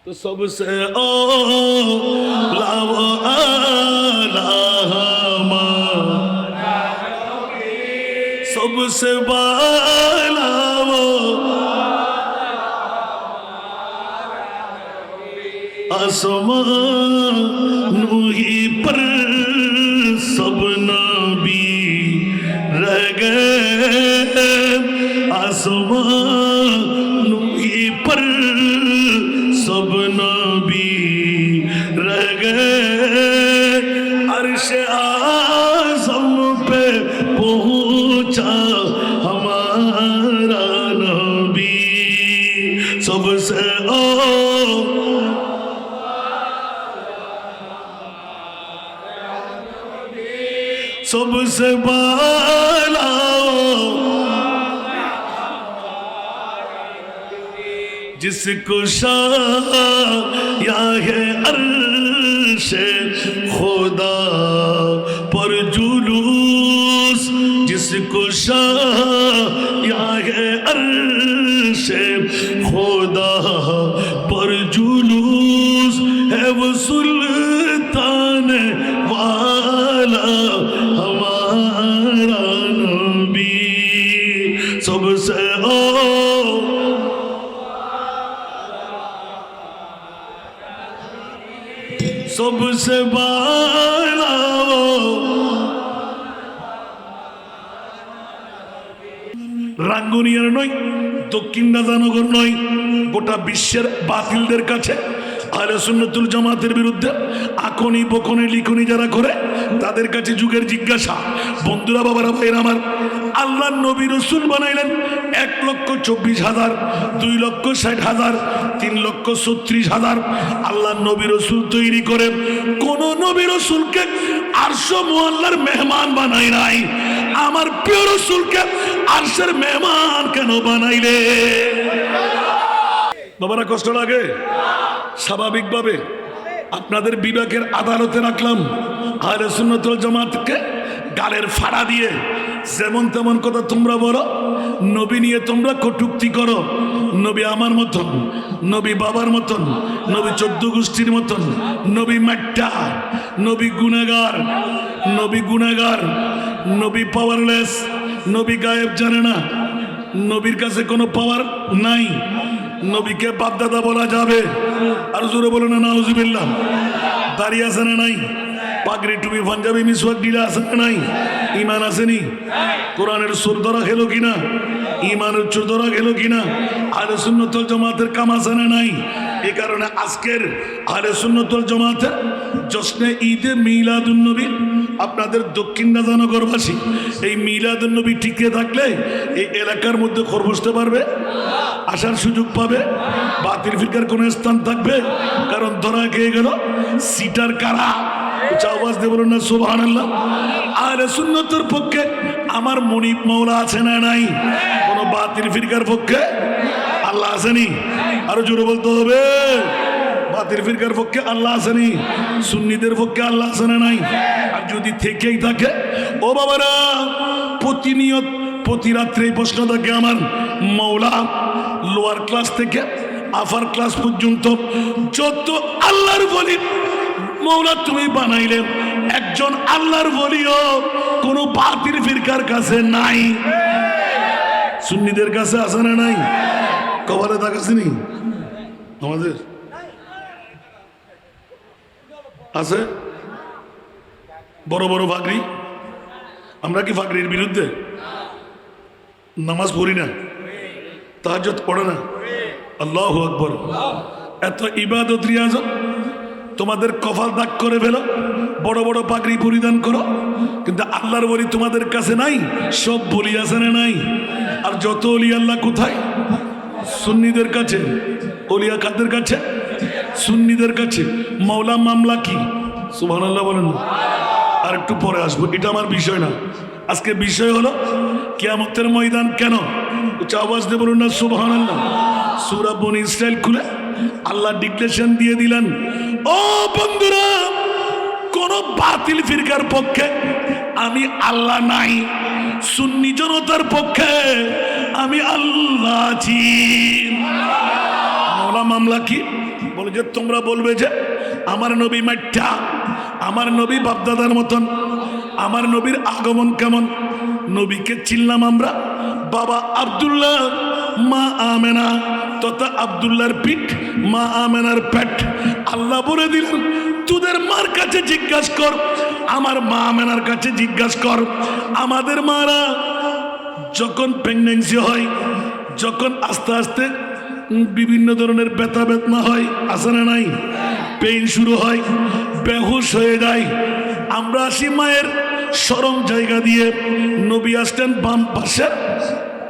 तो सबसे औला व आला हमारा सबसे बाला वो आसमान ही पर सब नबी रह गए, आसमान ही पर सब नबी रह गए। अर्श आज़म पे पहुंचा हमारा नबी सबसे सबसे बाला जिसको शाया है अर्श खुदा पर जुलूस, जिसको शाया है अर्श खुदा पर जुलूस है वो सुल्तान वाला हमारा नबी सबसे सबसे बाला রাঙ্গুনিয়ার নয়, দক্ষিণ রাজানগর নয়, গোটা বিশ্বের বাতিলদের কাছে আহলে সুন্নাতুল জামাতের বিরুদ্ধে আকনি বকনি লিখনি যারা করে তাদের কাছে যুগের জিজ্ঞাসা। বন্ধুরা, বাবারা, ভাইরা আমার, আল্লাহ নবী রসুল বানাইলেন 1,24,000, 2,60,000, 3,36,000। আল্লাহ নবী রসুল তৈরি করে কোন নবী রসুলকে আরশ মুআল্লার মেহমান বানাই নাই। আমার প্রিয় রসুলকে আরশের মেহমান কেন বানাইলে? বাবারা, কষ্ট লাগে? স্বাভাবিকভাবে আপনাদের বিবেকের আদালতে রাখলাম। আহলে সুন্নাতুল জামাতকে গালের ফাড়া দিয়ে যেমন তেমন কথা তোমরা বলো, নবী নিয়ে তোমরা কটূক্তি করো। নবী আমার মতন, নবী বাবার মতন, নবী 14 গোষ্ঠীর মতন, নবী মাট্টা, নবী গুনাহগার, নবী গুনাহগার, নবী পাওয়ারলেস, নবী গায়েব জানে না, নবীর কাছে কোনো পাওয়ার নাই। নবীকে বাপদাদা বলা যাবে? আর জোরে বলো না নাউজুবিল্লাহ। দাঁড়িয়ে আছে না নাই? পাগড়ি টুপি পাঞ্জাবি মিসওয়াক দিলে আছে না নাই? ইমান আসেনি? কোরআনের সুর ধরা খেলো কিনা? ইমানের চোর ধরা খেলো কিনা? আহলে সুন্নাতুল জামাতের কাম আছে না নাই? এই কারণে আজকের আহলে সুন্নাতুল জামাতের জশ্নে ঈদে মিলাদুন নবী আপনাদের দক্ষিণ রাজানগরবাসী এই মিলাদুন নবী টিকে থাকলে এই এলাকার মধ্যে খবর বুঝতে পারবে, আসার সুযোগ পাবে, বাতিল ফিরকার কোন স্থান থাকবে? কারণ ধরা খেয়ে গেল সিটার কারা। আওয়াজ দিয়ে বলুন না সুবহানাল্লাহ। আহলে সুন্নাতের পক্ষে আমার মুনিব মাওলা আছে না নাই? কোন বাতিল ফিরকার পক্ষে আল্লাহ আসেনি? আরো জোরে বলতে হবে। বাতিল ফিরকার পক্ষে আল্লাহ আসেনি, সুন্নিদের পক্ষে আল্লাহ আছে না নাই? আর যদি থেকেই থাকে, ও বাবারা, প্রতিনিয়ত প্রতি রাত্রে প্রশ্ন থাকে আমার মাওলা লোয়ার ক্লাস থেকে আফার ক্লাস পর্যন্ত যত আল্লাহর ওলি মাওলা তুমি বানাইলে একজন আল্লাহর ওলিও কোনো বাতিল ফিরকার কাছে নাই। সুন্নিদের কাছে আছে না নাই? কবরে তাকাসিনি আমাদের আছে বড় বড় ফাকরি। আমরা কি ফাকরির বিরুদ্ধে? নামাজ পড়ি না, তাহাজ্জুদ পড়ে না, আল্লাহু আকবার, এত ইবাদত রিয়াজত তোমাদের কপাল দাগ করে ফেলো, বড় বড় পাগড়ি পরিধান করো, কিন্তু আল্লাহর ওলি তোমাদের কাছে নাই। সব বলি আছে না নাই? আর যত ওলি আল্লাহ কোথায়? সুন্নিদের কাছে। ওলিয়া কাদের কাছে? সুন্নিদের কাছে। মাওলা মামলা কি? সুবহানাল্লাহ বলেন। আর একটু পরে আসবো, এটা আমার বিষয় না। আজকে বিষয় হলো কিয়ামতের ময়দান কেন? আওয়াজ দিয়ে বলুন না সুবহানাল্লাহ। সূরা বনী ইসরাইল খুলে আল্লাহ ডিক্লেরেশন দিয়ে দিলেন, ও বন্ধুরা, কোন বাতিল ফিরকার পক্ষে আমি আল্লাহ নাই, সুন্নি জনতার পক্ষে আমি আল্লাহ আছি। মামলা কি? বলে যে তোমরা বলবে যে আমার নবী মাঠা, আমার নবী বাপদাদার মতন, আমার নবীর আগমন কেমন। নবীকে চিনলাম আমরা বাবা আব্দুল্লাহ, মা আমেনা তথা আব্দুল্লাহর পিঠ, মা আমেনার পেট। আল্লাহ বলে দিলেন তোদের মার কাছে জিজ্ঞাসা কর, আমার মা আমেনার কাছে জিজ্ঞাসা কর। আমাদের মারা যখন প্রেগন্যান্সি হয়, যখন আস্তে আস্তে বিভিন্ন ধরনের ব্যথা বেদনা হয়, আছে না নাই, পেইন শুরু হয়, বেহুশ হয়ে যায়, আমরা আসি মায়ের সরম জায়গা দিয়ে, নবী আসতেন বাম পাশে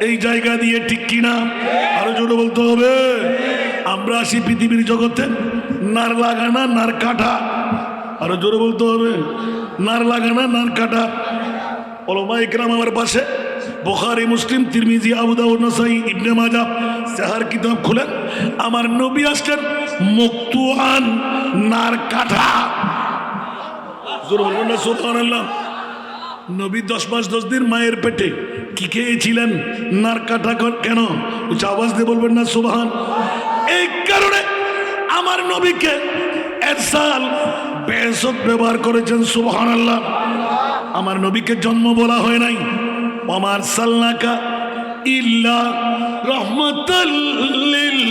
এই জায়গা দিয়ে, ঠিক কিনা? আরো জোরে বলতে হবে। আমরা আসি পৃথিবীর জগতে নার লাগানা নার কাটা, আরো জোরে বলতে হবে, নার লাগানা নার কাটা। ওলামা ইকরাম আমার পাশে বুখারী, মুসলিম, তিরমিজি, আবু দাউদ, নাসাই, ইবনে মাজাহ, সাহার কিতাব খুলেন, আমার নবী আসলেন মুক্তুআন, নার কাটা। জোরে বলবেন না সুবহানাল্লাহ। নবী 10 মাস 10 দিন মায়ের পেটে কি খেয়েছিলেন? নার কাটা। কেন? আওয়াজ দিয়ে বলবেন না সুবহান। এই কারণে আমার নবীকে এরসাল, বেয়াসত ব্যবহার করেছেন, সুবহানাল্লাহ। আমার নবীকে জন্ম বলা হয় নাই, ওমার সাল্লাকা ইল্লা রাহমাতাল লিল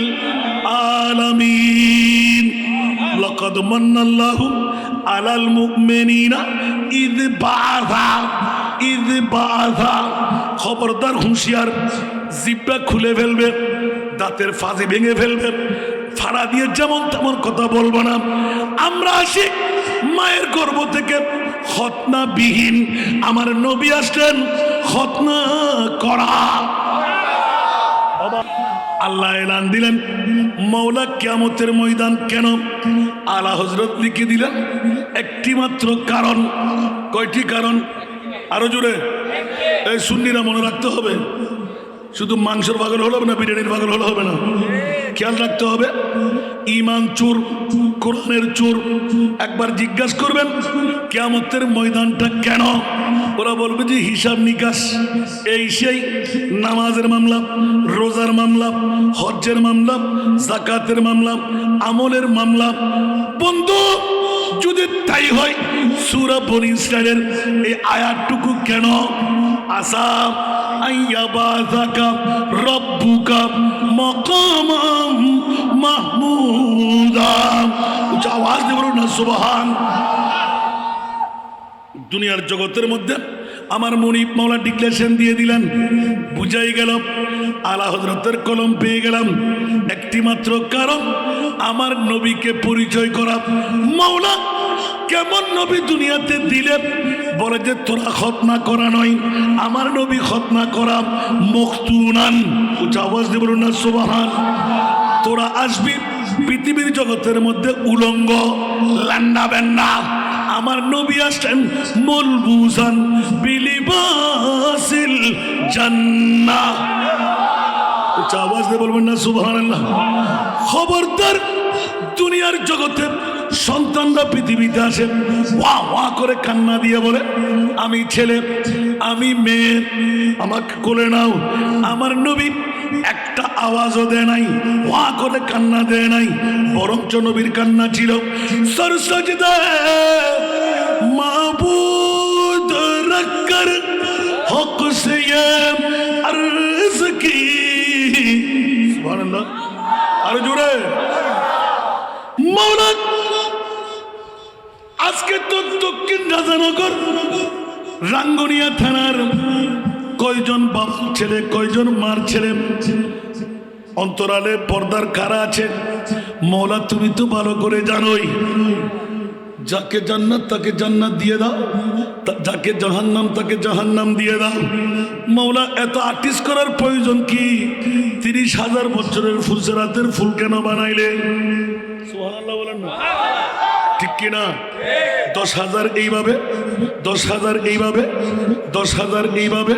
আলামিন, লাকাদ মান্নাল্লাহু আলাল মুমিনিনা ইয বাআসা। খবরদার, হুঁশিয়ার, জিহ্বা খুলে ফেলবে, দাঁতের ফাঁসি ভেঙে ফেলবে, ফাড়া দিয়ে যেমন তেমন কথা বলবো না। আমরা আসি মায়ের গর্ভ থেকে খতনা বিহীন, আমার নবী আসলেন খতনা করা। আল্লাহ এলান দিলেন মওলা কিয়ামতের ময়দান কেন? আলা হযরত লিখে দিলেন একটি মাত্র কারণ। কয়টি কারণ? আরো জোরে, এই সুন্নিরা মনে রাখতে হবে। শুধু মাংসের পাগল হলে হবে না, বিরিয়ানির পাগল হলে হবে না, খেয়াল রাখতে হবে। ইমান চোর, কোরআনের চোর। একবার জিজ্ঞাসা করবেন কিয়ামতের ময়দানটা কেন? ওরা বলবে যে হিসাব নিকাশ, এই সেই, নামাজের মামলা, রোজার মামলা, হজ্জের মামলা, যাকাতের মামলা, আমলের মামলা। বন্ধু, যদি তাই হয় সূরা বনী ইসরাইলের এই আয়াতটুকু কেন? আসা আইয়াবাযাকা রাব্বুকা মাকামাম মাহমুদা। উচ্চ আওয়াজ দিয়ে বলুন না সুবহান। দুনিয়ার জগতের মধ্যে আমার মনিব মাওলা ডিক্লেরেশন দিয়ে দিলেন, বুঝাই গেল, আলা হযরতের কলম পেয়ে গেলাম। একটি মাত্র কারণ, আমার নবীকে পরিচয় করা। মাওলা কেমন নবী দুনিয়াতে দিলে? বলে যে তোরা খতনা করা নয়, আমার নবী খতনা করা, মখতুনান। উচ্চ আওয়াজ দিয়ে বলুন না সুবহান। তোরা আসবি পৃথিবীর জগতের মধ্যে উলঙ্গ, লান্ডা বেন্ডা, আমার নবী আসছেন মলবুসান বিলিবাসিল জান্নাহ। উচ্চ আওয়াজ দিয়ে বলবেন না সুবহানাল্লাহ। খবরদার, দুনিয়ার জগতে সন্তানরা পৃথিবীতে আসে, ওয়া ওয়া করে কান্না দিয়ে বলে আমি ছেলে, আমি মেয়ে, আমাকে কোলে নাও। আমার নবী একটা আওয়াজও দেয় নাই, ওয়া করে কান্না দেয় নাই, বরঞ্চ নবীর কান্না ছিল সরসজদায় মাবুদ রক্কর হক সে আরজ কি। সুবহানাল্লাহ, আরো জোরে। মাওলা আজকে তো দক্ষিণ রাজানগর রাঙ্গুনিয়া থানার কয়জন বাবার ছেলে, কয়জন মার ছেলে অন্তরালে পর্দার কারা আছে? মওলা তুমি তো ভালো করে জানোই। যাকে জান্নাত তাকে জান্নাত দিয়ে দাও, যাকে জাহান্নাম তাকে জাহান্নাম দিয়ে দাও। মওলা এত আর্টিস্ট করার প্রয়োজন কি? 30,000 বছরের ফুলসেরাতের ফুল কেন বানাইলে? সুবহানাল্লাহ বলেন না, ঠিক কিনা? 10,000 এইভাবে, 10,000 এইভাবে, 10,000 এইভাবে,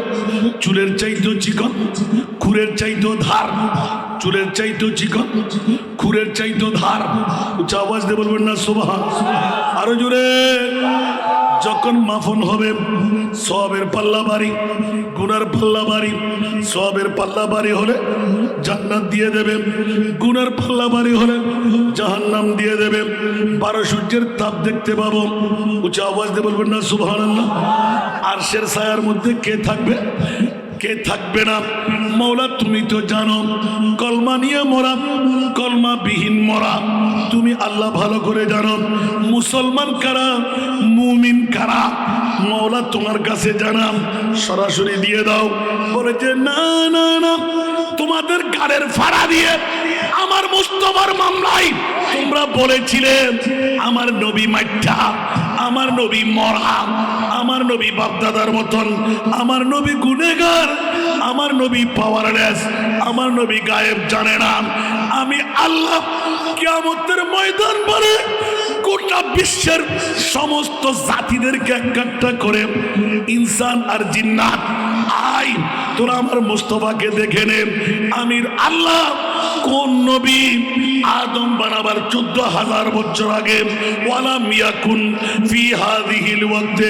চুলের চাইতেও চিকন, খুরের চাইতেও ধার। চুলের চাইতেও চিকন, খুরের চাইতেও ধার। উচ্চ আওয়াজ দিয়ে বলবেন না সুবহান। আরো জোরে। যখন মাফন হবে সওয়াবের পাল্লা বাড়ি, গুনার পাল্লা বাড়ি। সওয়াবের পাল্লা বাড়ি হলে জান্নাত দিয়ে দেবে, গুনার পাল্লা বাড়ি হলে জাহান্নাম দিয়ে দেবে। 12 সূর্যের তাপ দেখতে পাবো। উচ্চ আওয়াজ দিয়ে বলবেন না সুবহানাল্লাহ। আরশের ছায়ার মধ্যে কে থাকবে, কে থাকবে না? মৌলা তুমি তো জানো, কলমা নিয়ে মরা, কলমা বিহীন মরা তুমি আল্লাহ ভালো করে জানো। মুসলমান কারা, মুমিন কারা, মৌলা তোমার কাছে জানাম, সরাসরি দিয়ে দাও। বলে যে না না না, তোমাদের গাড়ের ভাড়া দিয়ে আমার মুস্তাফার মামলায় তোমরা বলেছিলে আমার নবী মাইঠা, আমার নবী মরা, আমার নবী বাপদাদার মতন, আমার নবী গুনেগার, আমার নবী পাওয়ারলেস, আমার নবী গায়েব জানে না। আমি আল্লাহ কিয়ামতের ময়দান বলে গোটা বিশ্বের সমস্ত জাতিদেরকে একটা করে, ইনসান আর জিন্নাত, আই তোরা আমার মুস্তাফাকে দেখে নে। আমির আল্লাহ কোন নবী আদম বানাবার 14,000 বছর আগে ওয়ালা মিয়াকুন ফি হাযিহিল ওয়াক্তে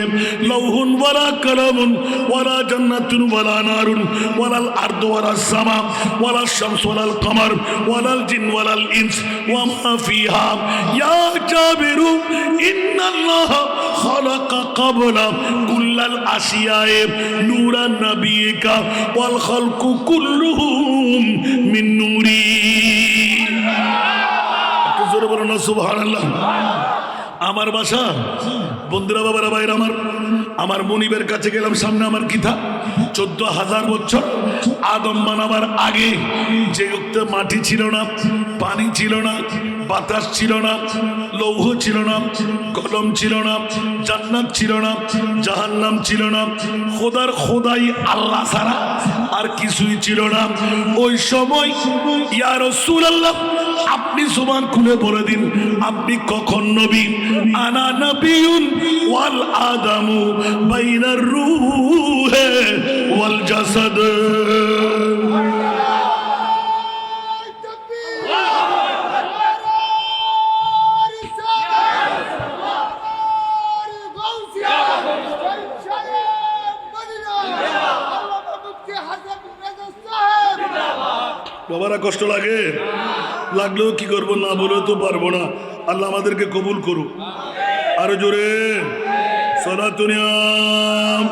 লাউহুন ওয়ালা কালামুন ওয়ালা জান্নাতুন ওয়ালা নারুন ওয়ালাল আরদু ওয়ালাস সামা ওয়ালাশ শামস ওয়ালাল কমার ওয়ালাল জিন ওয়ালাল ইনস ওয়া মা ফিহা ইয়া জাবিরু ইন্নাল্লাহ খালাকা ক্বাবলা কুল্লাল আশিয়ায়ে নূরান নাবিয়িকা ওয়াল খালকু কুল্লুহুম মিন নূরি। একটু জোরে বলুন না সুবহানাল্লাহ। আমার বাসা বন্ধুরা, বাবারা, ভাইরা আমার, আমার মনিবের কাছে গেলাম, সামনে আমার কিতাব। 14,000 বছর আদম বানাবার আগে যে উক্ত মাটি ছিল না, পানি ছিল না, বাতাস ছিল না, লৌহ ছিল না, কলম ছিল না, জান্নাত ছিল না, জাহান্নাম ছিল না, খোদার খোদাই আল্লাহ ছাড়া আর কিছুই ছিল না। ওই সময় ইয়া রাসূলুল্লাহ আপনি জবান খুলে বলে দিন আপনি কখন নবী? আনা নবিয়ুন ওয়াল আদামু বাইনার রূহে ওয়াল জাসাদ। বাবারা কষ্ট লাগে, লাগলেও কি করবো, না বলেও তো পারবো না। আল্লাহ আমাদেরকে কবুল করুক। আরো জোরে সালাতুনিয়াম।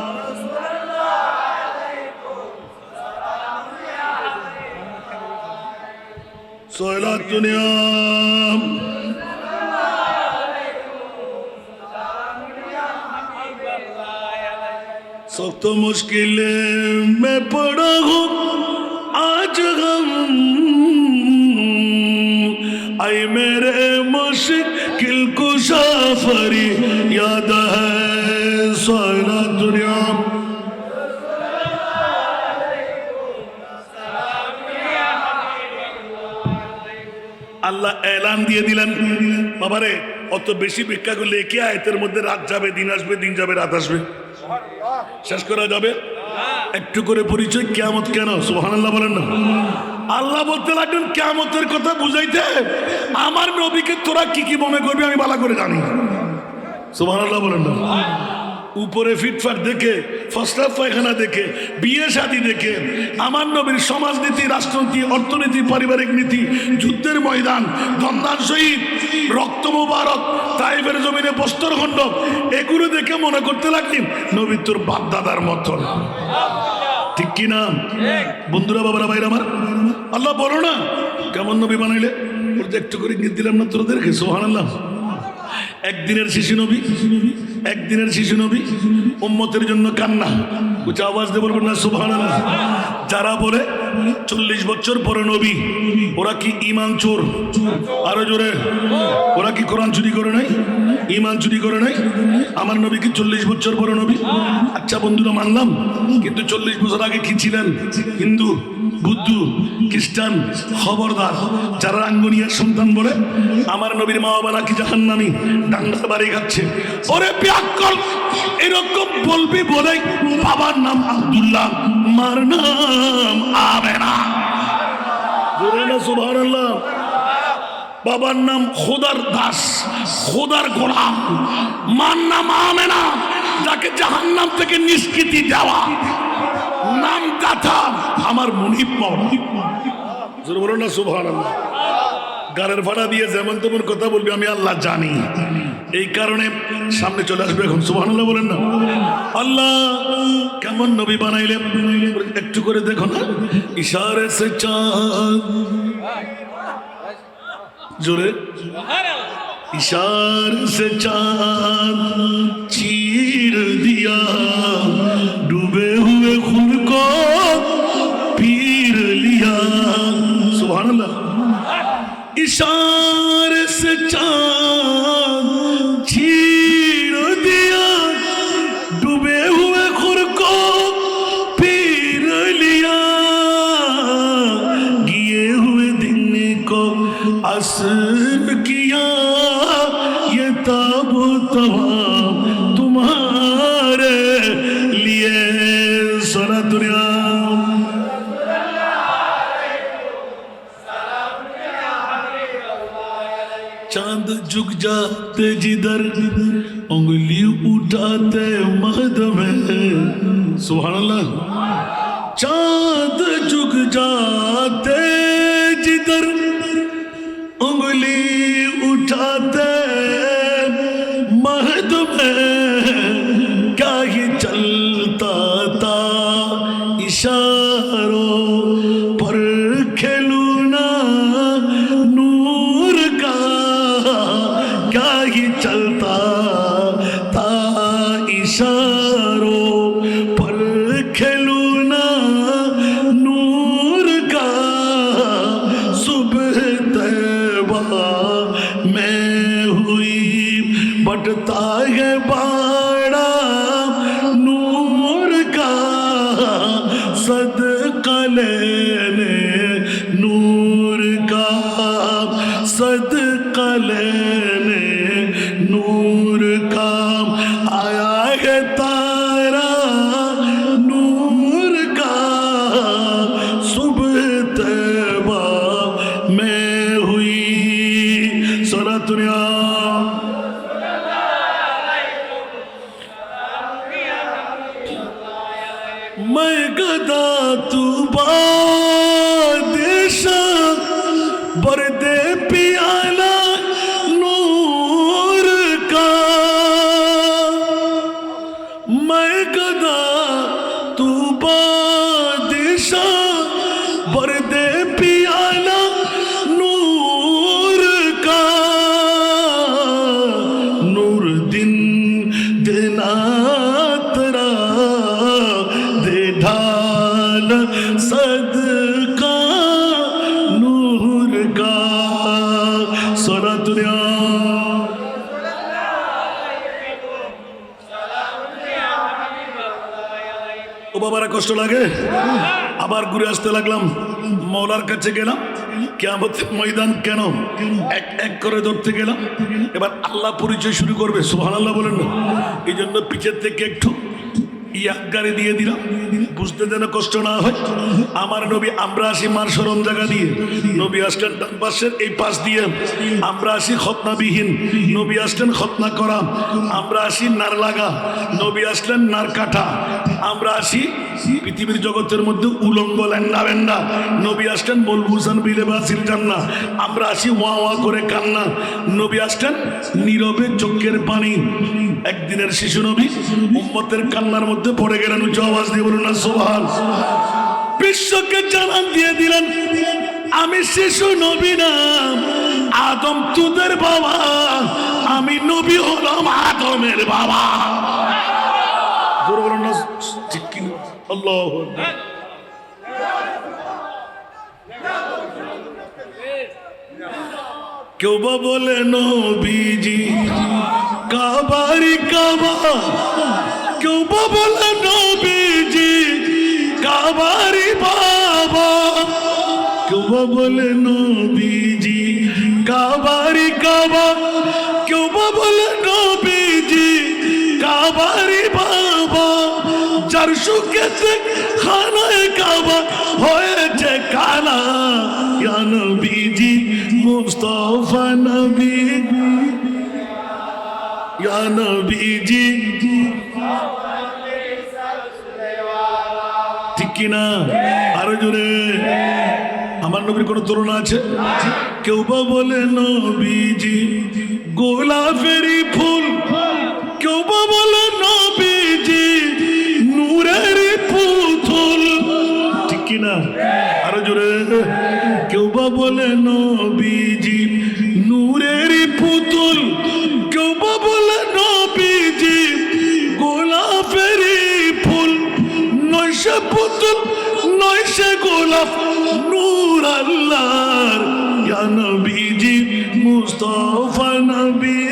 সালাতুনিয়াম। सख्त मुश्किल में पड़ा हूँ आज हम, आई मेरे मुश्किल कुशा फरियाद है सारा दुनिया। আল্লাহ এলান দিয়ে দিলেন, বাবারে অত বেশি ভিক্ষা করলে কি আয়াতের মধ্যে রাত যাবে, দিন আসবে, দিন যাবে, রাত আসবে, শেষ করা যাবে? একটু করে পরিচয়, কিয়ামত কেন? সুবহানাল্লাহ বলেন না। আল্লাহ বলতে লাগলেন কিয়ামতের কথা বুঝাইতে, আমার নবীকে তোরা কি কি মনে করবি আমি ভালো করে জানি। সুবহানাল্লাহ বলেন না। উপরে ফিটফাট দেখে, ফসলা পায়খানা দেখে, বিয়ে শাদী দেখে, আমার নবীর সমাজনীতি, রাষ্ট্রনীতি, অর্থনীতি, পারিবারিক নীতি, যুদ্ধের ময়দান, দন্দার শহীদ, রক্ত মুবারক, তাইফের জমিনে বস্ত্রখণ্ড, এগুলো দেখে মনে করতে লাগলেন নবী তোর বাপ দাদার মতন। ঠিক কিনা বন্ধুরা, বাবারা, ভাইরা আমার? আল্লাহ বলো না কেমন নবী বানাইলে, ওটা একটু করে ইঙ্গিত দিলাম না তোদেরকে? সুবহানাল্লাহ। একদিনের শিশু নবী, একদিনের শিশু নবী, উম্মতের জন্য কান্না। উচ্চ আওয়াজ দিয়ে বলবেন না সুবহানাল্লাহ। যারা বলে 40 বছর পরে নবী, ওরা কি ঈমান চোর? আরো জোরে, ওরা কি কোরআন চুরি করে নাই, ঈমান চুরি করে নাই? আমার নবী কি 40 বছর পরে নবী? আচ্ছা বন্ধুরা, মানলাম, কিন্তু 40 বছর আগে কি ছিলেন? হিন্দু, বুদ্ধ, খ্রিস্টান। খবরদার, যারা রাঙ্গুনিয়ার সন্তান বলে আমার নবীর মা বাবা নাকি জাহান্নামী, ডান্ডার বাড়ি খাচ্ছে, ওরে বিয়াক্কল, এরকম বলবি বলে বাবার নাম আব্দুল্লাহ, মার নাম আমেনা। জোরে না সুবহানাল্লাহ। বাবার নাম খোদার দাস, খোদার গোলাম। মার নাম আমেনা, যাকে জাহান্নাম থেকে নিষ্কৃতি দেওয়া। নাম গাথা আমার মুনিব মাওলা। জোরে বলো না সুবহানাল্লাহ। গালের ভাড়া দিয়ে যেমন তেমন কথা বলবি, আমি আল্লাহ জানি। এই কারণে সামনে চলে আসবে এখন। সুবহানাল্লাহ বলেন না। আল্লাহ কেমন নবী বানাইলেন একটু করে দেখো না। ইশারে সে চাঁদ, জোরে इशारे से चांद चीर दिया, डूबे हुए खुद को पीर लिया। सुभान अल्लाह। इशारे से चांद चीर दिया, डूबे हुए खुद को पीर लिया, गिए हुए दिन को असर किया, ये ताबो तमाम तुम्हारे लिए। सारा दुनिया चांद झुक जाते जिधर उंगली उठाते महद में। सुभान अल्लाह। चांद झुक जाते जिधर उंगली उठाते महद में, क्या ही चलता था इशारों पर खेलूना नूर का, क्या ही चलता था इशारों पर खेलूना नूर का। सुबह मैं हुई बटता है बाड़ा नूर का, सदका लेने नूर का, सदका लेने नूर का। आया है तारा नूर का, सुबह तैबा में हुई सारा दुनिया। मैं गदा तू बादशाह, बरदे पियाला नूर का। मैं गदा तू बादशाह, बरदे पियाला नूर का। नूर दिन देना तेरा दे ढाल सदका नूर का। सारा दुनिया ও বাবারা কষ্ট লাগে। আবার ঘুরে আসতে লাগলাম, মৌলার কাছে গেলাম। কিয়ামতের ময়দান কেন এক এক করে ধরতে গেলাম। এবার আল্লাহ পরিচয় শুরু করবে। সুবহানাল্লাহ বলেন না। এই জন্য পিছের থেকে একটু ইয়াগারে দিয়ে দিলাম, বুঝতে যেন কষ্ট না হয়। আমার নবী আমরা আসি মার শরম জায়গা দিয়ে, নবী আসলেন ডান পাশের এই পাশ দিয়ে। আমরা আসি খতনাবিহীন, নবী আসলেন খতনা করা। আমরা আসি নার লাগা, নবী আসলেন নার কাটা। আমরা আসি পৃথিবীর জগতের মধ্যে উলঙ্গ ল্যান্ডা ব্যান্ডা, নবী আসলেন মলবুসান বিলে বাসির জান্না। আমরা আসি ওয়া ওয়া করে কান্না, নবী আসলেন নীরবে চোখের পানি। একদিনের শিশু নবী উম্মতের কান্নার মধ্যে পড়ে গেলেন। উচ্চ আওয়াজ দিয়ে বলুন না সুবহান। বিশ্বকে জানান দিয়ে দিলেন, আমি শিশু নবী না, আদম তোদের বাবা, আমি নবী হলাম আদমের বাবা। জোরে বলুন না ঠিক কি? আল্লাহু আকবার। কেউ বা বলে নবীজি কাবারি কাবা, কেউ বা বলে নবীজি কাবারি বাবা, কেউ বা বলে নবীজি কাবারি কাবা, কেউ বা বলে নবীজি কাবারি বাবা। যার শুকেতে খানায় কাবা হয়েছে কালা ইয়া নবীজি মুস্তাফা নবী ইয়া নবীজি ঠিক কিনা আরো জোরে আমার নবীর কোন তুলনা আছে কেউ বা বলে নবীজি গোলাপেরই ফুল কেউ বা বলে নবীজি নূরের পুতুল ঠিক কিনা আরো জোরে কেউ বা বলে নবীজি নূরের পুতুল কেউ বা বলে নবীজি গোলাপেরই ফুল নয় সে পুতুল নয় সে গোলাপ নূর আল্লাহর ইয়া নবীজি মুস্তাফা নবী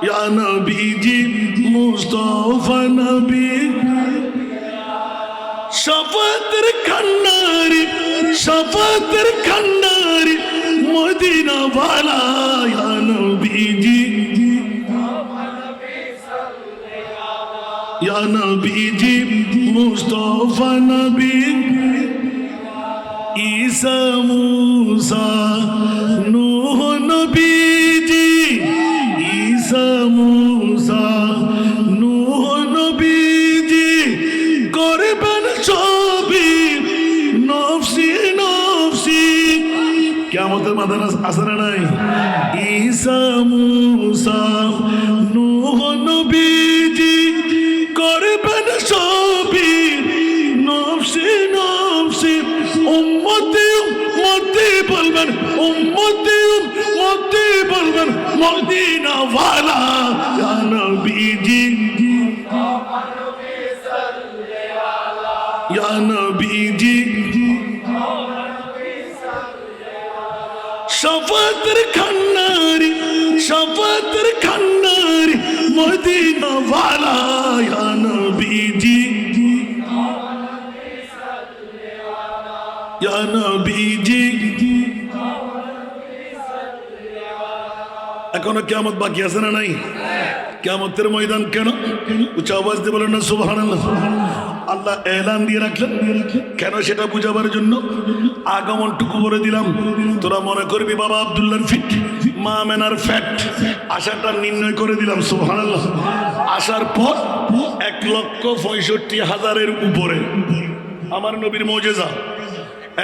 ইয়া নবীজি মুস্তাফা নবী শাফাতের কান্নারি মদিনা ওয়ালা ইয়া নবীজি ইয়া নবীজি মুস্তাফা নবী ঈসা মুসা নূহ নবীজি ঈসা মুসা নূহ নবীজি করবেন ছবি নফসি নফসি কিয়ামতের মাদান আসরে নাই ঈসা মুসা নূহ নবীজি করবেন ছবি নফসি নফসি উম্মতি উম্মতি বলবেন উম্মতি উম্মতি বলবেন মদিনা ওয়ালা ইয়া নবীজি ইয়া নবীজি শাফাতের কান্নারি মদিনা ওয়ালা ইয়া নবীজি ইয়া নবীজি এখনো কিয়ামত বাকি আছে না নাই কিয়ামতের ময়দান কেন উচ্চ আওয়াজ দিয়ে বলেন না সুবহানাল্লাহ আল্লাহ এলান দিয়ে রাখলেন কেন সেটা বুঝাবার জন্য আগমনটুকু বলে দিলাম তোরা মনে করবি বাবা আব্দুল্লাহর ফিট মা মেনার ফ্যাট আশাটা নির্ণয় করে দিলাম সুবহানাল্লাহ আসার পর 1,65,000-এর উপরে আমার নবীর মুজিজা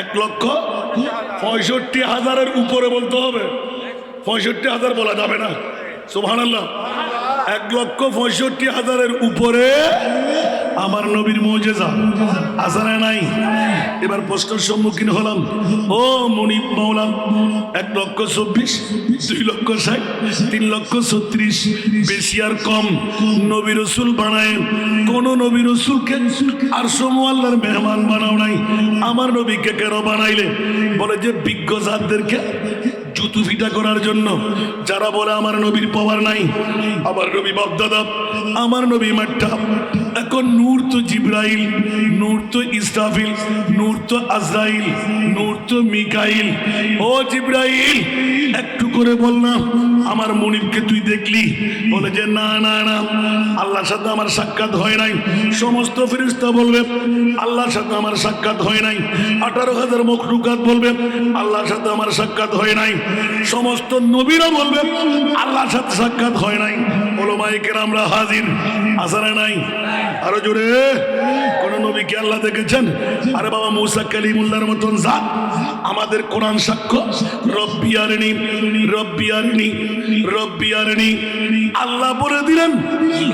1,65,000-এর উপরে বলতে হবে 65,000 বলা যাবে না সুবহানাল্লাহ 1,65,000-এর উপরে আমার নবীর মুজিজা আছে না নাই এবার প্রশ্নের সম্মুখীন হলাম ও মুনিব মাওলা 1,24,000 2,60,000 3,36,000 বেশি আর কম নবী রাসূল বানায় কোন নবী রাসূলকে আর সমু আল্লাহর মেহমান বানাও নাই আমার নবীকে কেন বানাইলে বলে যে বিজ্ঞ জাতদেরকে জুতু ফিটা করার জন্য যারা বলে আমার নবীর পাওয়ার নাই আমার নবী বাপদাদা আমার নবী মাট্টা এখন নূর তো জিব্রাইল নূর তো ইসরাফিল নূর তো আজরাইল নূর তো মিকাইল ও জিব্রাইল একটু করে বল না আমার মুনিবকে তুই দেখলি বলে যে না না না আল্লাহর সাথে আমার সাক্ষাৎ হয় নাই সমস্ত ফেরেশতা বলবে আল্লাহর সাথে আমার সাক্ষাৎ হয় নাই 18,000 মখলুকাত বলবে আল্লাহর সাথে আমার সাক্ষাৎ হয় নাই সমস্ত নবীরা বলবে আল্লাহর সাথে সাক্ষাৎ হয় নাই ওলামায়ে কেরামরা হাজির আসরে নাই আরো জোরে কোন নবীকে আল্লাহ দেখেছেন আরে বাবা মুসা কালিমুল্লাহর মতন জাত আমাদের কোরআন সাক্ষ্য রব্বি আরনি রব্বি আরনি রব্বি আরনি আল্লাহ বলে দিলেন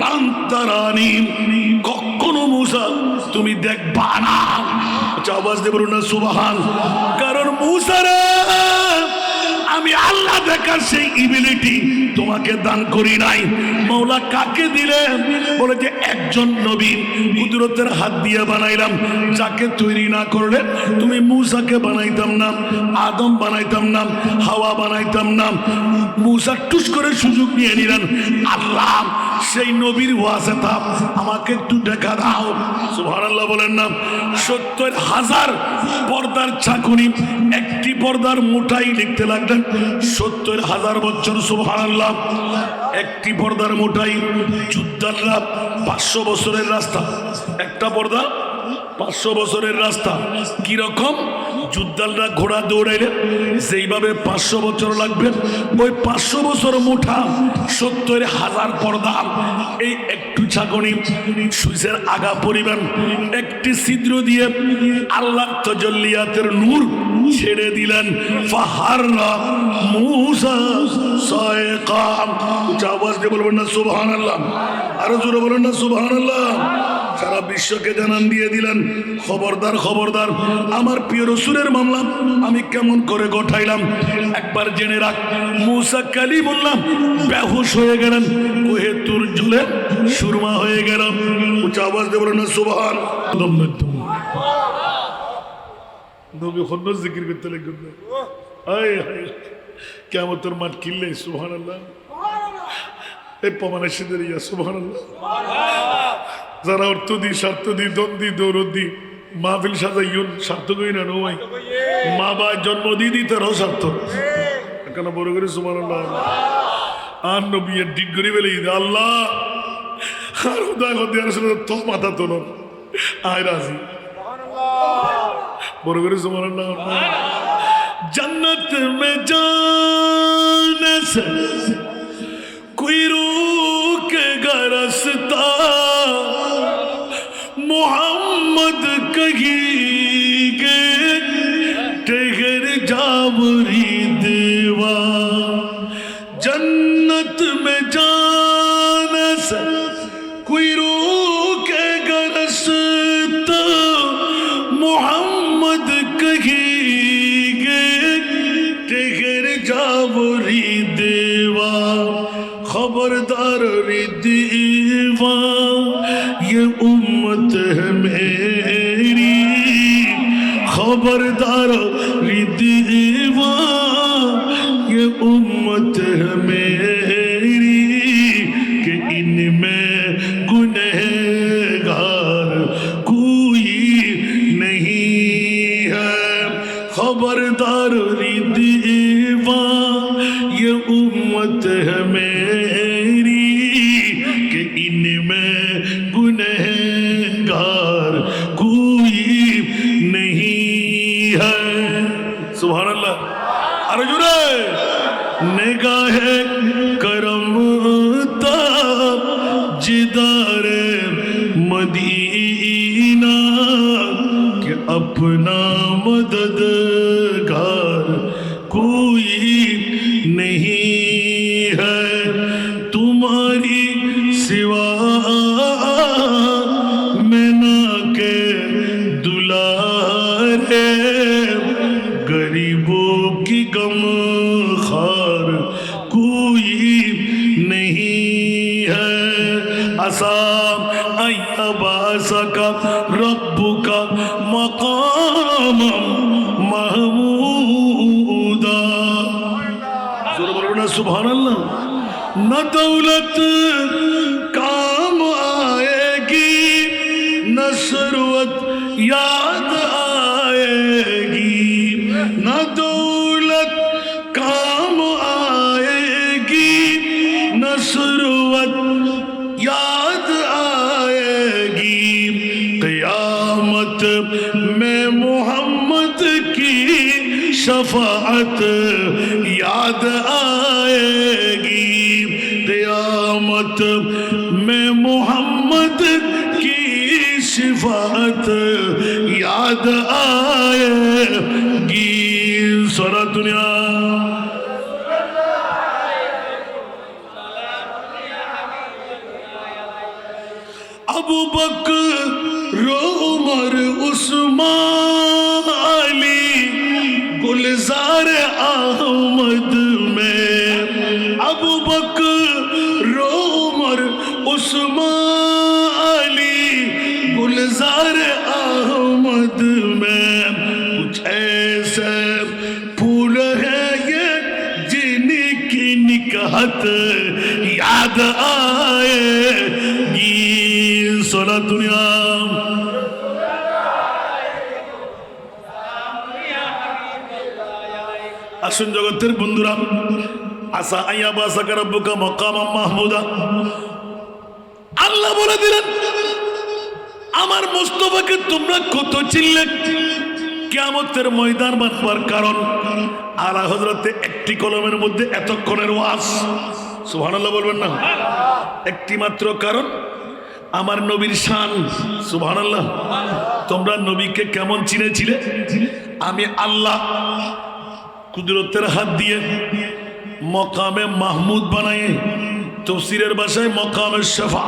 লান তারানি কখনো মুসা তুমি দেখবা না আওয়াজ দিয়ে বলুন না সুবহান কারণ মুসা রে আমি আল্লাহ দেখার সেই এবিলিটি তোমাকে দান করি নাই মাওলা কাকে দিলে বলে যে একজন নবী কুদরতের হাত দিয়ে বানাইলাম যাকে তৈরি না করলে তুমি মুসাকে বানাইতাম না আদম বানাইতাম না হাওয়া বানাইতাম না মুসা টুস করে সুযোগ নিয়ে নিলেন আল্লাহ সেই নবীর ওয়াসিতা আমাকে একটু দেখা দাও সুবহানাল্লাহ বলেন না 70,000 পর্দার চাকুনি একটি পর্দার মোটাই লিখতে লাগলেন 70,000 বছর। সুবহানাল্লাহ। একটি পর্দার মোটাই যুদ্ধাররা 500 বছরের রাস্তা। একটা পর্দা 500 বছরের রাস্তা। কিরকম? যুদ্ধাররা ঘোড়া দৌড়াইলে যেইভাবে 500 বছর লাগবে, ওই 500 বছর মোটা 70,000 পর্দা এই একটু ছাগনি সুইচের আগা পরিমাণ একটি ছিদ্র দিয়ে আল্লাহ তাজাল্লিয়াতের নূর ছেড়ে দিলেন। ফাহাররা মূসা সায়কা। উচ্চ আওয়াজ দিয়ে বলবেন না সুবহানাল্লাহ? আরো জোরে বলেন না সুবহানাল্লাহ? সারা বিশ্বকে জানান দিয়ে দিলেন, খবরদার খবরদার, আমার প্রিয় রাসূলের মামলা আমি কেমন করে গোঠাইলাম একবার জেনে রাখ। মূসা কালিমুল্লাহ বেহুশ হয়ে গেলেন, কোহে তুর জলে সুরমা হয়ে গেল। উচ্চ আওয়াজ দিয়ে বলেন না সুবহানাল্লাহ? নবী হন্ন জিকির করতে লাগবেন না। আয় হায়, কিয়ামতের মাঠ কিনলে সুবহানাল্লাহ। এই প্রমাণের ইয়া সুবহানাল্লাহ। যারা অর্থ দি স্বার্থ দি দ্বন্দ্বি দৌড়ি মাহফিল সাজাইন সার্থক হই না নয়। মা বা জন্ম দিয়ে দিই তারাও সার্থক। কেন বড় করে সুবহানাল্লাহ। আর নবী ঠিক করে বেলে আল্লাহ আর উদয় হতে আসলে তো মাথা তোল আয় রাজি। বড় করে সুবহানাল্লাহ। जन्नत में जाने से कोई रोकेगा रास्ता, मोहम्मद कहेंगे ठहर जावरी देवा। जन्नत में जाने से कोई रोकेगा रास्ता, मोहम्मद कहेंगे ठहर जावरी देवा। खबरदार रे देवा, ये उम्मत है मेरी। खबरदार रे देवा, ये उम्मत है मेरी, कि इनमें गुनहगार कोई नहीं है। खबरदार रे देवा, ये उम्मत है मेरी, कि इनमें गुनहगार कोई नहीं है। सुभानअल्लाह। अरे जुरे निगाहे करम ताजिदारे मदीना, कि अपना मददगार कोई नहीं है। तुम्हारी सिवा मैना के दुलारे, गरीबों की गम खार कोई नहीं है। असाम अय्यबासा का रब्बु का मकाम महमूदा। सुभानअल्लाह। न दौलत काम आएगी, न सरवत याद आएगी। न दौलत काम आएगी, न सरवत याद आएगी। क़यामत में मोहम्मद की शफाअत याद आएगी। क़यामत में मोहम्मद की शफाअत याद आएगी। सारा दुनिया अबू बकर उमर उस्मान अली गुलजार अहमद में। अबू बकर उमर उस्मान अली गुलजार अहमद में। कुछ ऐसे फूल है ये जिनकी निकहत याद आएगी। सोना दुनिया আসুন জগতের বন্ধুরা, আসা আইয়া বাসাকা রাব্বুকা মাকামাম মাহমুদা, আল্লাহ বলে দিলেন আমার মুস্তাফাকে তোমরা কত চিনলে, কিয়ামতের ময়দান বানাবার কারণ আলা হযরতে একটি কলমের মধ্যে এতক্ষণের ওয়াজ, সুবহানাল্লাহ বলবেন না? একটি মাত্র কারণ আমার নবীর শান, সুবহানাল্লাহ। তোমরা নবীকে কেমন চিনেছিলে? আমি আল্লাহ কুদরতের হাত দিয়ে মকামে মাহমুদ বানাই, তাফসীরের ভাষায় মকামে শাফা,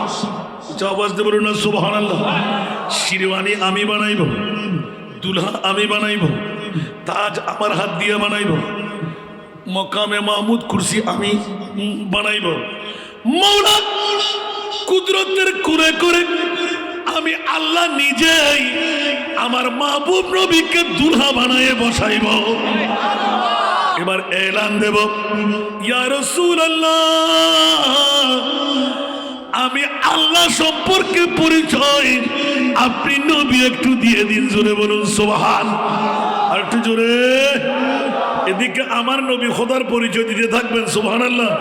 আওয়াজ দিয়ে বলুন না সুবহানাল্লাহ। শিরওয়ানি আমি বানাইব, দুলহা আমি বানাইব, তাজ আমার হাত দিয়ে বানাইব, মকামে মাহমুদ কুরসি আমি বানাইব। মওলা কুদরতের করে করে আমি আল্লাহ নিজেই আমার মাহবুব নবীকে দুলহা বানায়ে বসাইব। এবার এলান দেব, ইয়া রাসূলুল্লাহ আমি আল্লাহ সম্পর্কে পরিচয় আপনি নবী একটু দিয়ে দিন, জোরে বলুন সুবহান। আর একটু জোরে। এদিকে আমার নবী খোদার পরিচয় দিতে থাকবেন, সুবহানাল্লাহ।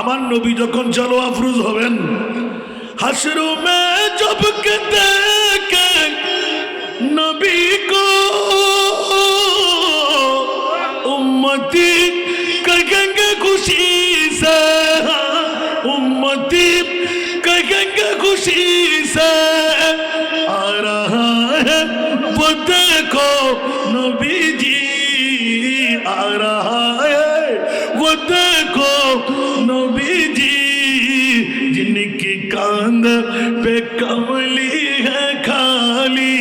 আমার নবী যখন চলো আফরোজ হবেন, হাশরু মে জব কে দেখে নবী কো উম্মতি কহেंगे खुशी से, उम्मती कहेंगे खुशी से आ रहा है वो देखो नबी जी आ रहा है वो देखो नबी जी जिनकी कांध पे कमली है खाली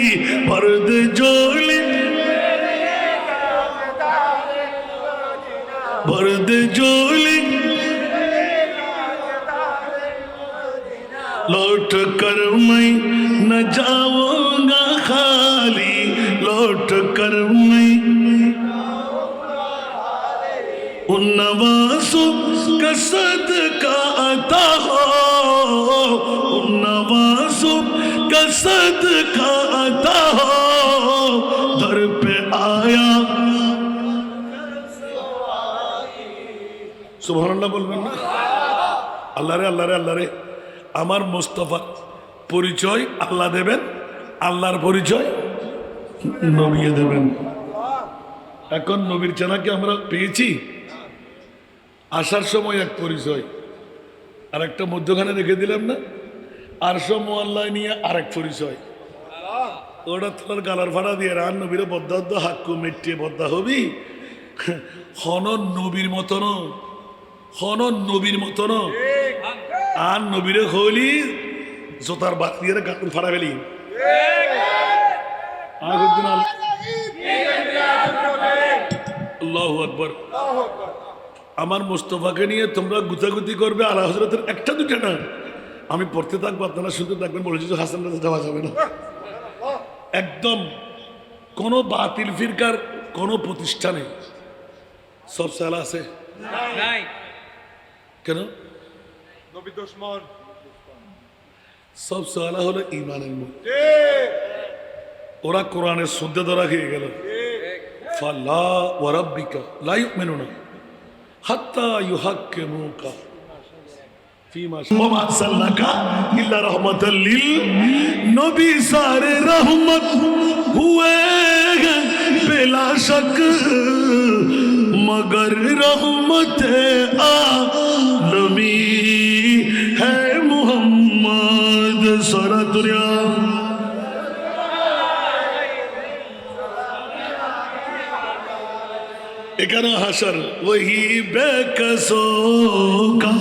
पर्द जोली पर्द जोली लौट कर मैं न जाऊंगा खाली, लौट कर मैं उन नवासों का सदका अता हो, उन नवासों का सदका अता हो, दर पे आया। सुबहानाल्लाह बोलবেন না? আল্লাহ রে আল্লাহ রে আল্লাহ রে, আমার মুস্তাফার পরিচয় আল্লাহ দেবেন, আল্লাহর পরিচয় নবী দেবেন। এখন নবীর চেনাকে আমরা পেয়েছি, আসার সময় এক পরিচয়, আর একটা মধ্যখানে রেখে দিলাম না, আর সব মোয়াল্লা নিয়ে আরেক পরিচয়। ওটা তোর গালার ভাড়া দিয়ে রান নবীরে বদ্ধ হাক্কু মেটিয়ে বদ্ধা হবি, হনন নবীর মতন, হনন নবীর মতন। আর নবীরে হলি জোতার বাদ দিয়ে গাঁটুর ফাড়া ফেলি। আল্লাহু আকবার। আমার মুস্তাফাকে নিয়ে তোমরা গুতাগুতি করবে আলা হযরতের একটা দুটা না, আমি পড়তে থাকবো আপনারা শুনতে থাকবেন। বলেছি হাসান রাজা যাওয়া যাবে না, একদম কোনো বাতিল ফিরকার কোনো প্রতিষ্ঠানে সব সালা আছে কেন? সব সালা হলো ইমানের মধ্যে, ওরা কোরআনের শুদ্ধে ধরা খেয়ে গেল। ফালা ওয়া রাব্বিকা লা ইউমিনুনা হাত্তা ইউহাক্কিমুকা ফীমা ওয়া আরসালনাকা ইল্লা রাহমাতাল লিল নবী সারে রহমত হুয়ে বিলা শক मगर रहमत आलमी है मोहम्मद सारा दुनिया। एकाना हशर वही बेकसो का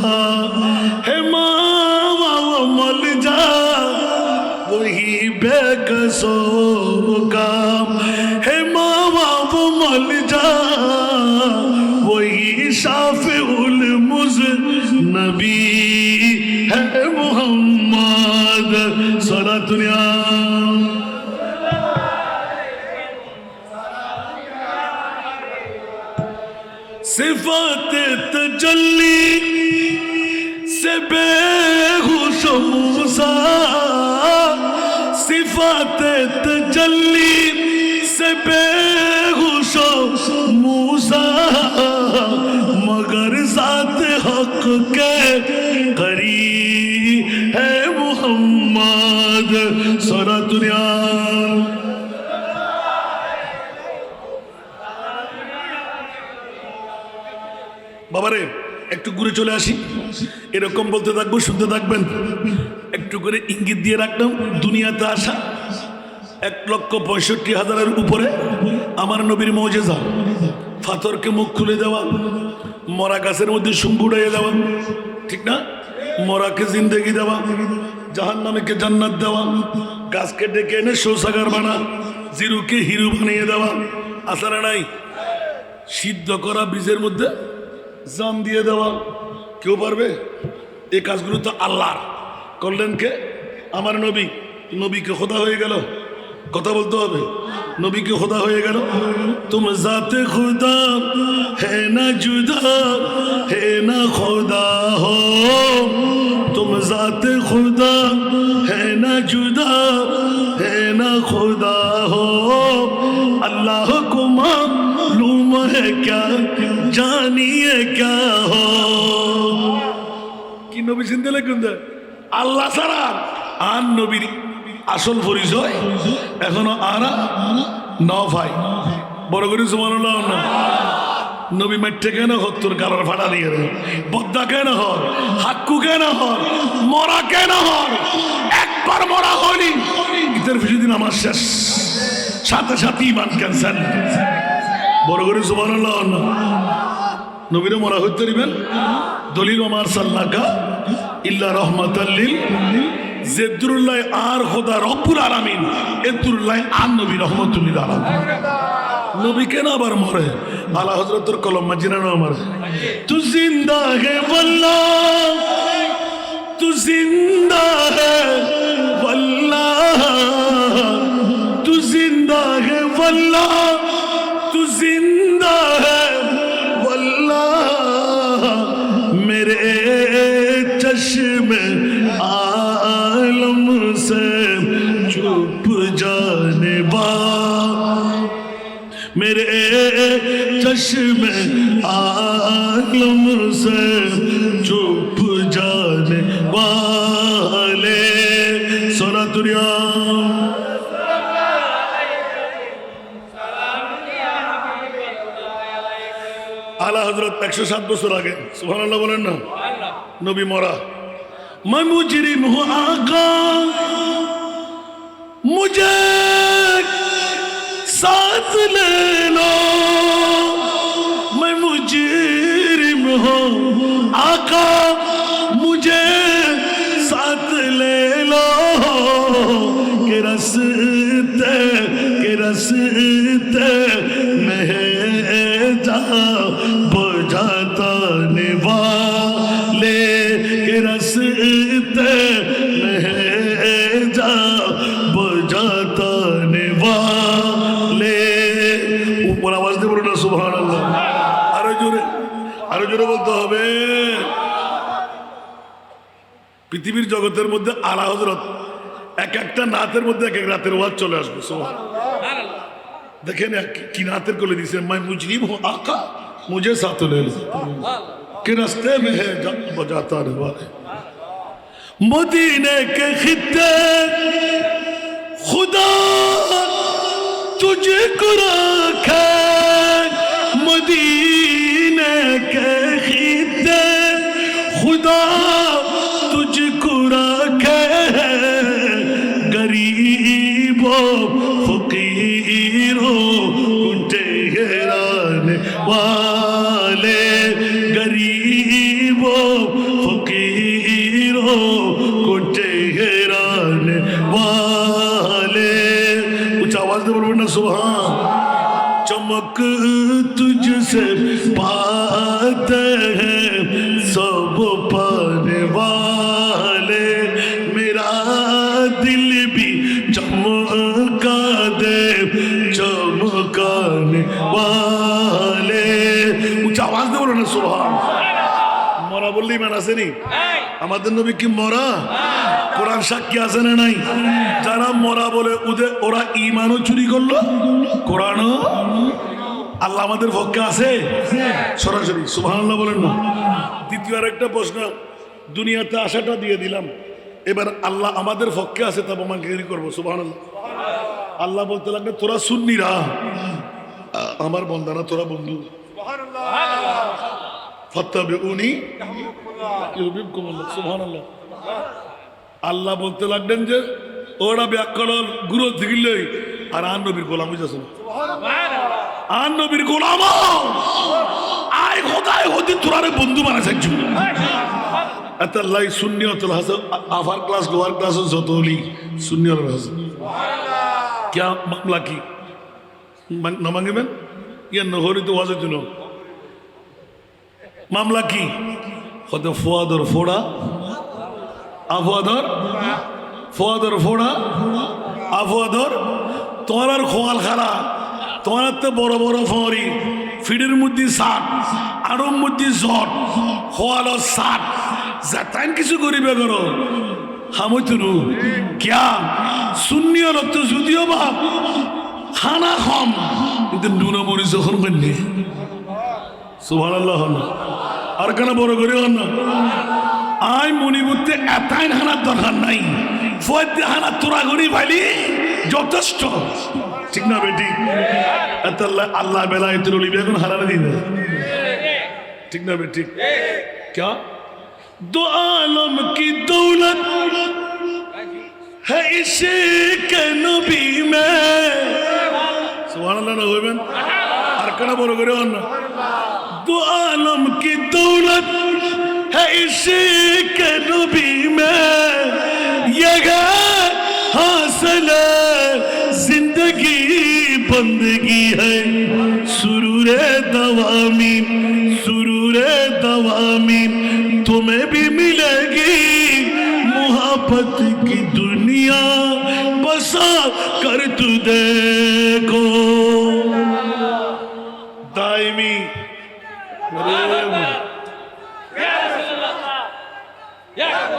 है मावा मल जा, वही बेकसो का है मावा वो मल जा, वही शाफिउल मुज़नबी है मोहम्मद सारा दुनिया। सिफात तजल्ली से बेहोश मूसा, सिफात तजल्ली से बेहोश मूसा हक के करीब है मोहम्मद सारा दुनिया বাবারে একটু ঘুরে চলে আসি এরকম বলতে থাকবো শুনতে থাকবেন একটু করে ইঙ্গিত দিয়ে রাখলাম দুনিয়াতে আসা 1,65,000-এর উপরে আমার নবীর মৌজেজা পাথরকে মুখ খুলে দেওয়া মরা গাছের মধ্যে শুঙ্গ উড়াইয়ে দেওয়া ঠিক না মরাকে জিন্দেগি দেওয়া জাহান্নামীকে জান্নাত দেওয়া গাছকে ডেকে এনে শৌচাগার বানা জিরুকে হিরু বানিয়ে দেওয়া আসারা নাই সিদ্ধ করা বীজের মধ্যে জান দিয়ে দেওয়া কেউ পারবে এই কাজগুলো তো আল্লাহর করলেন কে আমার নবী নবীকে খোদা হয়ে গেল কথা বলতে হবে নবীকে খোদা হয়ে গেল তুম জাতে খুদা হে না জুদা হে না খোদা হো তুম জাতে খুদা হে না জুদা হে না খোদা হো আল্লাহ কো মালूम है क्या জানিয়ে क्या हो কি নবী চিনতে লাগুন আল্লাহ ছাড়া আর নবীর আসল পরিচয় এখনো আরা ন ভাই বড় করে সুবহানাল্লাহ না নবী মাঠে কেন হত্তর কালার ফাটা দিয়ে বদ্দা কেন হর হাক্কু কেন হর মরা কেন হর একবার মরা হয়নি ঈদের কিছুদিন আমার শেষ সাথে সাথে ইমান ক্যান্সার বড় করে সুবহানাল্লাহ না নবীরে মরা হইতে দিবেন দলিল আমার সাল্লাকা ইল্লা রহমাতাল লিল জেদুল্লাহ আর খোদা রব্বুল আলামিন এদুল্লাহ আর নবী রহমাতুল লিল আলামিন নবী কেন আবার মরে আলা হযরতের কলম মাজিনা না মরে তু জিন্দা হে ওয়াল্লাহ তু জিন্দা হে ওয়াল্লাহ তু জিন্দা হে ওয়াল্লাহ তু জিন্দা হে ওয়াল্লাহ মেরে চশ্মে आलम से चुप जाने वाले मेरे चश्मे आलम से चुप जाने वाले सोना दुनिया आला हजरत 107 বছর আগে সুবহানাল্লাহ বলেন না নবী মরা मैं मुजरिम हूँ आका मुझे साथ ले लो मैं मुजरिम हूँ आका मुझे साथ ले लो के रस्ते में जा बुझाता निवाले के रस्ते में जा बुझाता निवाले ऊपर आवाज दे बोलो ना सुभान अल्लाह আরো জোরে বলতে হবে পৃথিবীর জগতের মধ্যে আলা হযরত এক একটা নাতের মধ্যে এক এক রাতের ওয়াজ চলে আসবে সুবহানাল্লাহ দেখেন কি নাতের কোলে দিয়েছে मैं मुजरिम हूँ आका मुझे साथ ले लो के रास्ते में है बजाता वाले मदीने के खित्ते खुदा तुझे को रखे मदीने के खित्ते खुदा तुझको रखे गरीबों फकीरों को ठहराने वाले गरीबों फकीरों को ठहराने वाले कुछ आवाज दे बोलो ना सुभान चमक तुझसे पाते हैं सब पाने वाले मेरा दिल भी चमका दे चमकाने वाले कुछ आवाज दे बोलो ना सुभान মরা বললেই মান আসেনি আমাদের নবী কি মরা কোরআন সাক্ষী আছে না নাই যারা মরা বলে ওরা ঈমানও চুরি করলো কোরআনও আল্লাহ আমাদের পক্ষে আছে সরাসরি সুবহানাল্লাহ বলেন না। দ্বিতীয় আরেকটা প্রশ্ন, দুনিয়াতে আশাটা দিয়ে দিলাম, এবার আল্লাহ আমাদের পক্ষে আছে তবে আমাকে কি করবো? সুবহানাল্লাহ। আল্লাহ বলতে লাগবে তোরা সুন্নিরা আমার বন্দারা, তোরা বন্ধু, ফাত্তাবিউনি ইউহিব্বুকুমুল্লাহ। সুবহানাল্লাহ। আল্লাহ বলতে লাগলেন যে ওরা ব্যাকরণ গুরু দিগিলই আর আন নবীর গোলাম হইতাছে না, আন নবীর গোলাম আয় খোদায় হদি তোরারে বন্ধু বানায় থাকছো। আতাল্লাহ সুন্নিয়তুল হাসান আফার ক্লাস লোয়ার ক্লাস যতলি সুন্নিয়তুল হাসান क्या मामला की न मांगेবেন ইয়া নহরি তো ওয়াজের জন্য মামলা কি হতে ফুয়াদর ফোড়া আফওয়াদর ফুয়াদর ফোড়া আফওয়াদর তোমার খোয়াল খারা তোমার তো বড় বড় ফরি ফিডের মধ্যে সাত আরম মধ্যে জট খোয়াল সাত যাতান কিছু করিবে করো হামতুনু क्या সুন্নি হলো তো যদিও বা খানা কম কিন্তু নুনা মরি যখন করলে সুবহানাল্লাহ না আর কেন বড় করে হন না আই মনিবুতে এতাই হানার দরকার নাই ফয়দে হানা তোরা গড়ি ভাইলি যথেষ্ট ঠিক না বেটি আল্লাহ আল্লাহ বেলায়েতুল উলি বেগুন হারানে দিবে ঠিক না বেটি क्या दो आलम की दौलत है इश्क नबी में सुभान अल्लाह होइबेन আর কেন বড় করে হন না दो आलम की दौलत है इश्क नबी में ये हासिल जिंदगी बंदगी है सुरूरे दवामी सुरूरे दवामी तुम्हें भी मिलेगी मोहब्बत की दुनिया बसा कर तू देखो दायमी Yeah.